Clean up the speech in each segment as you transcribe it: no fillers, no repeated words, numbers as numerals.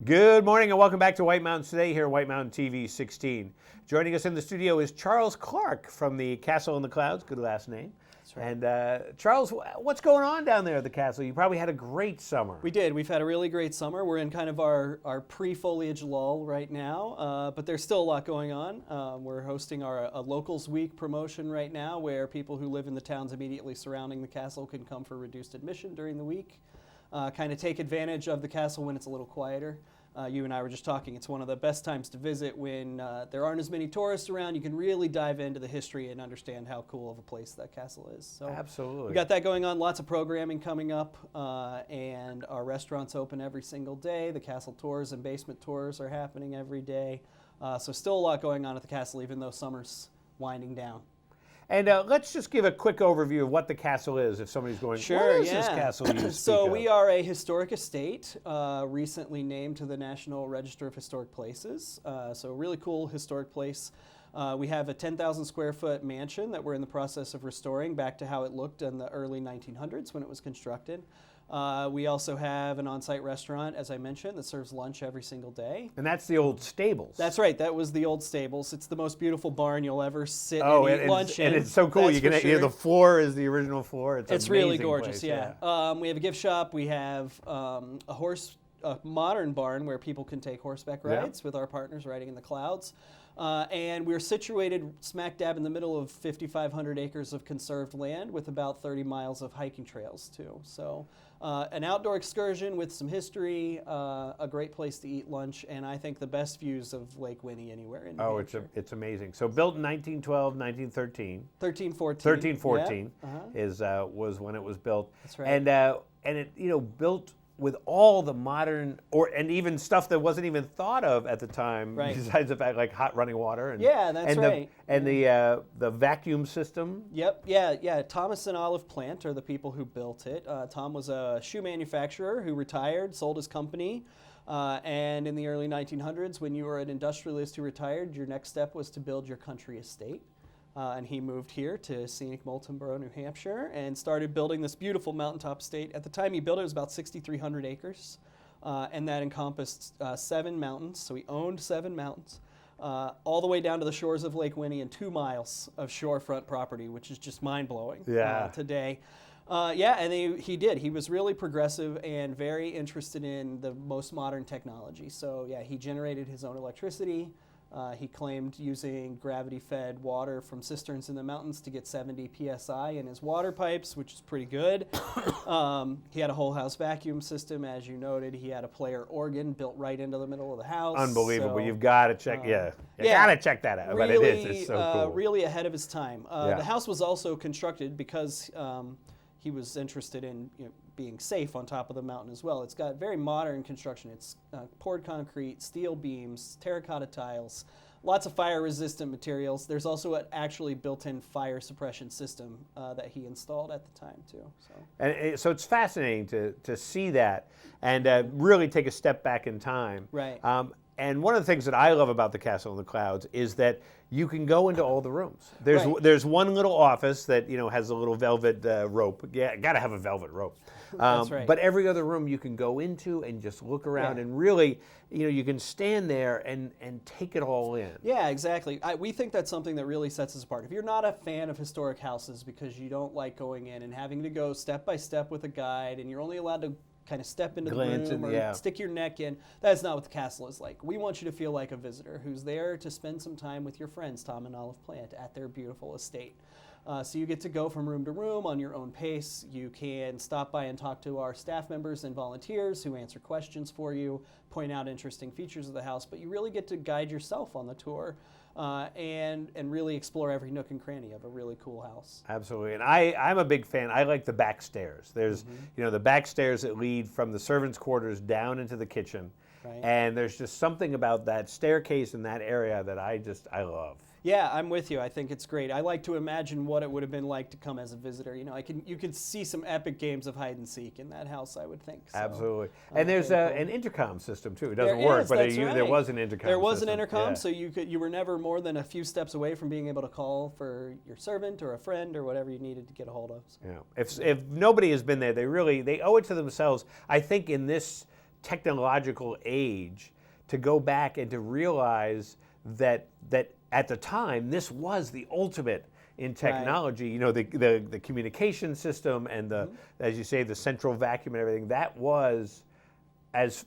Good morning and welcome back to White Mountains Today here at White Mountain TV 16. Joining us in the studio is Charles Clark from the Castle in the Clouds. Good last name. That's right. And Charles, what's going on down there at the castle? You probably had a great summer. We did. We've had a really great summer. We're in kind of our pre-foliage lull right now, but there's still a lot going on. We're hosting our Locals Week promotion right now where people who live in the towns immediately surrounding the castle can come for reduced admission during the week. Kind of take advantage of the castle when it's a little quieter. You and I were just talking, it's one of the best times to visit when there aren't as many tourists around. You can really dive into the history and understand how cool of a place that castle is. So absolutely. We got that going on, lots of programming coming up, and our restaurant's open every single day. The castle tours and basement tours are happening every day. So still a lot going on at the castle, even though summer's winding down. And let's just give a quick overview of what the castle is if somebody's going, sure, what is this castle you speak So of? we are a historic estate, recently named to the National Register of Historic Places. So a really cool historic place. We have a 10,000 square foot mansion that we're in the process of restoring back to how it looked in the early 1900s when it was constructed. We also have an on-site restaurant, as I mentioned, that serves lunch every single day. And that's the old stables. That's right. That was the old stables. It's the most beautiful barn you'll ever sit Oh, and eat lunch in. And it's so cool. That's You can, for sure. the floor is the original floor. It's It's an really amazing gorgeous, place, yeah. We have a gift shop. We have a modern barn where people can take horseback rides with our partners riding in the clouds. And we're situated smack dab in the middle of 5,500 acres of conserved land with about 30 miles of hiking trails too. So an outdoor excursion with some history, a great place to eat lunch, and I think the best views of Lake Winnie anywhere in New Hampshire. It's amazing. So built in 1912, 1913. 1314. 1314 Yeah. was when it was built. That's right. And it built with all the modern and even stuff that wasn't even thought of at the time, besides the fact like hot running water and right. The vacuum system. Yep, yeah. Thomas and Olive Plant are the people who built it. Tom was a shoe manufacturer who retired, sold his company, and in the early 1900s, when you were an industrialist who retired, your next step was to build your country estate. And he moved here to scenic Moultonborough, New Hampshire, and started building this beautiful mountaintop estate. At the time he built it, it was about 6,300 acres, and that encompassed 7 mountains. So he owned 7 mountains, all the way down to the shores of Lake Winnie and 2 miles of shorefront property, which is just mind-blowing today. And he did. He was really progressive and very interested in the most modern technology. So yeah, he generated his own electricity. He claimed using gravity-fed water from cisterns in the mountains to get 70 psi in his water pipes, which is pretty good. He had a whole house vacuum system, as you noted. He had a player organ built right into the middle of the house. Unbelievable. So, You've got to check. You got to check that out. Really, but it's so cool. Really ahead of his time. The house was also constructed because he was interested in being safe on top of the mountain as well. It's got very modern construction. It's poured concrete, steel beams, terracotta tiles, lots of fire-resistant materials. There's also an actually built-in fire suppression system that he installed at the time too. So it's fascinating to see that and really take a step back in time. Right. And one of the things that I love about the Castle in the Clouds is that you can go into all the rooms. There's one little office that has a little velvet rope. Yeah, got to have a velvet rope. That's right. But every other room you can go into and just look around and really, you can stand there and take it all in. Yeah, exactly. We think that's something that really sets us apart. If you're not a fan of historic houses because you don't like going in and having to go step by step with a guide and you're only allowed to kind of step into the room or stick your neck in. That's not what the castle is like. We want you to feel like a visitor who's there to spend some time with your friends, Tom and Olive Plant, at their beautiful estate. So you get to go from room to room on your own pace. You can stop by and talk to our staff members and volunteers who answer questions for you, point out interesting features of the house, but you really get to guide yourself on the tour and really explore every nook and cranny of a really cool house. Absolutely, and I'm a big fan. I like the back stairs. There's the back stairs that lead from the servants' quarters down into the kitchen, and there's just something about that staircase in that area that I love. Yeah, I'm with you. I think it's great. I like to imagine what it would have been like to come as a visitor. You could see some epic games of hide and seek in that house, I would think. So, absolutely. And there's an intercom system too. It doesn't work, but there was an intercom. There was an intercom, so you were never more than a few steps away from being able to call for your servant or a friend or whatever you needed to get a hold of. So. If nobody has been there, they owe it to themselves. I think in this technological age to go back and to realize that at the time this was the ultimate in technology. Right. You know, the communication system and the, as you say, the central vacuum and everything. That was as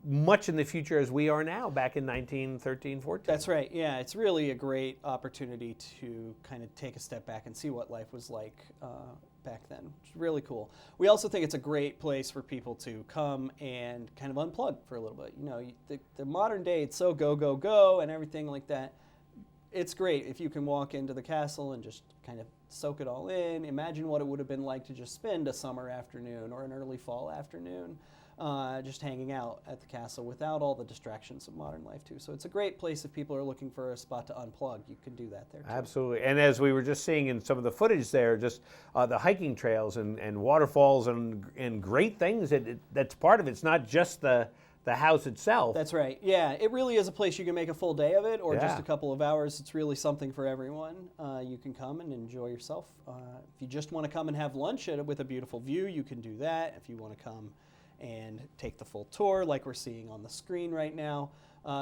much in the future as we are now back in 1913, 14. That's right. Yeah, it's really a great opportunity to kind of take a step back and see what life was like back then. It's really cool. We also think it's a great place for people to come and kind of unplug for a little bit. You know, the modern day, it's so go, go, go and everything like that. It's great if you can walk into the castle and just kind of soak it all in. Imagine what it would have been like to just spend a summer afternoon or an early fall afternoon just hanging out at the castle without all the distractions of modern life too. So it's a great place if people are looking for a spot to unplug. You can do that there too. Absolutely. And as we were just seeing in some of the footage there, just the hiking trails and waterfalls and great things that's part of it. It's not just the house itself. That's right. Yeah, it really is a place you can make a full day of it or just Yeah. a couple of hours. It's really something for everyone. You can come and enjoy yourself. If you just want to come and have lunch with a beautiful view, you can do that. If you want to come and take the full tour like we're seeing on the screen right now,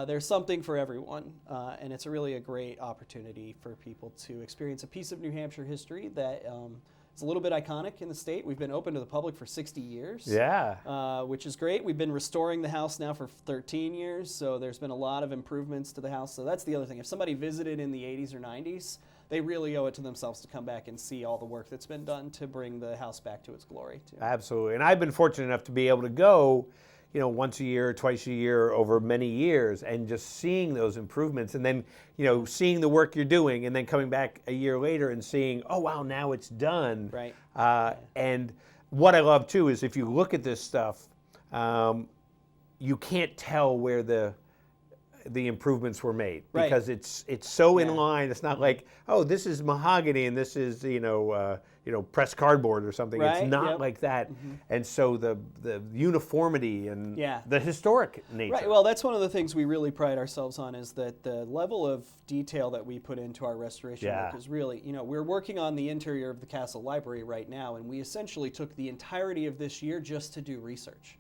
there's something for everyone. And it's really a great opportunity for people to experience a piece of New Hampshire history that is a little bit iconic in the state. We've been open to the public for 60 years. Yeah. Which is great. We've been restoring the house now for 13 years, so there's been a lot of improvements to the house. So that's the other thing. If somebody visited in the 80s or 90s, they really owe it to themselves to come back and see all the work that's been done to bring the house back to its glory, too. Absolutely. And I've been fortunate enough to be able to go, you know, once a year, twice a year over many years and just seeing those improvements and then, you know, seeing the work you're doing and then coming back a year later and seeing, oh, wow, now it's done. Right. And what I love, too, is if you look at this stuff, you can't tell where the improvements were made because it's so in line. It's not like, oh, this is mahogany and this is pressed cardboard or something. Right, It's not yep. like that. And so the uniformity and Yeah. the historic nature. Right. Well, that's one of the things we really pride ourselves on is that the level of detail that we put into our restoration Yeah. work is really, you know, we're working on the interior of the castle library right now, and we essentially took the entirety of this year just to do research.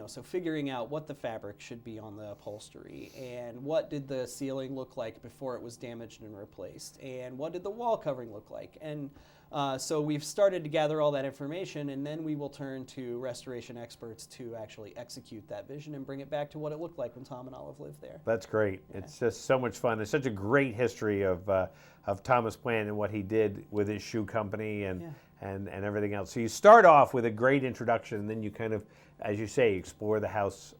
So figuring out what the fabric should be on the upholstery and what did the ceiling look like before it was damaged and replaced and what did the wall covering look like. And so we've started to gather all that information and then we will turn to restoration experts to actually execute that vision and bring it back to what it looked like when Tom and Olive lived there. That's great. Yeah. It's just so much fun. There's such a great history of Thomas Plant and what he did with his shoe company and everything else. So you start off with a great introduction and then you kind of, as you say, explore the house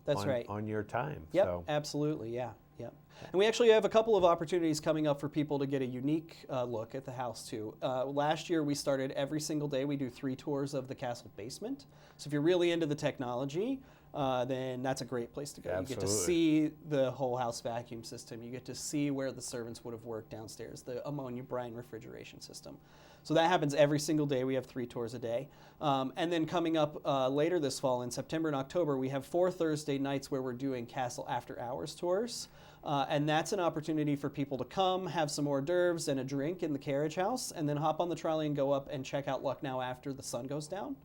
on your time. Yep, So. absolutely, yeah. Yep. And we actually have a couple of opportunities coming up for people to get a unique look at the house too. Last year we started every single day. We do 3 tours of the castle basement. So if you're really into the technology, then that's a great place to go. Absolutely. You get to see the whole house vacuum system. You get to see where the servants would have worked downstairs, the ammonia brine refrigeration system. So that happens every single day. We have 3 tours a day. And then coming up later this fall in September and October, we have 4 Thursday nights where we're doing castle after hours tours. And that's an opportunity for people to come, have some hors d'oeuvres and a drink in the carriage house, and then hop on the trolley and go up and check out Lucknow after the sun goes down.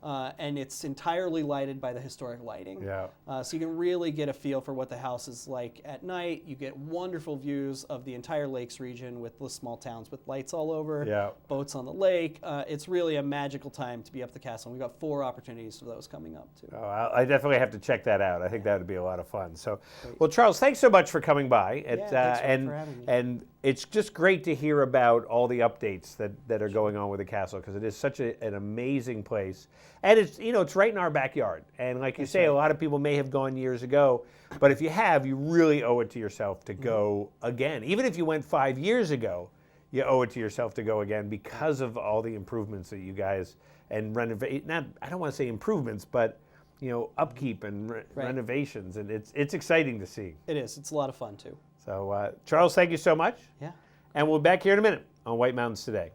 And it's entirely lighted by the historic lighting. Yeah. So you can really get a feel for what the house is like at night. You get wonderful views of the entire lakes region with the small towns with lights all over, Yeah. boats on the lake. It's really a magical time to be up the castle. And we've got 4 opportunities for those coming up too. Oh, I definitely have to check that out. I think that would be a lot of fun. So, well, Charles, thanks so much for coming by. Thanks for having me. And it's just great to hear about all the updates that are going on with the castle because it is such an amazing place. And it's, you know, it's right in our backyard. And like you say, a lot of people may have gone years ago, but if you have, you really owe it to yourself to go again. Even if you went 5 years ago, you owe it to yourself to go again because of all the improvements that you guys and renovate. Not, I don't want to say improvements, but you know, upkeep and renovations, and it's exciting to see. It is. It's a lot of fun too. So, Charles, thank you so much. Yeah. And we'll be back here in a minute on White Mountains Today.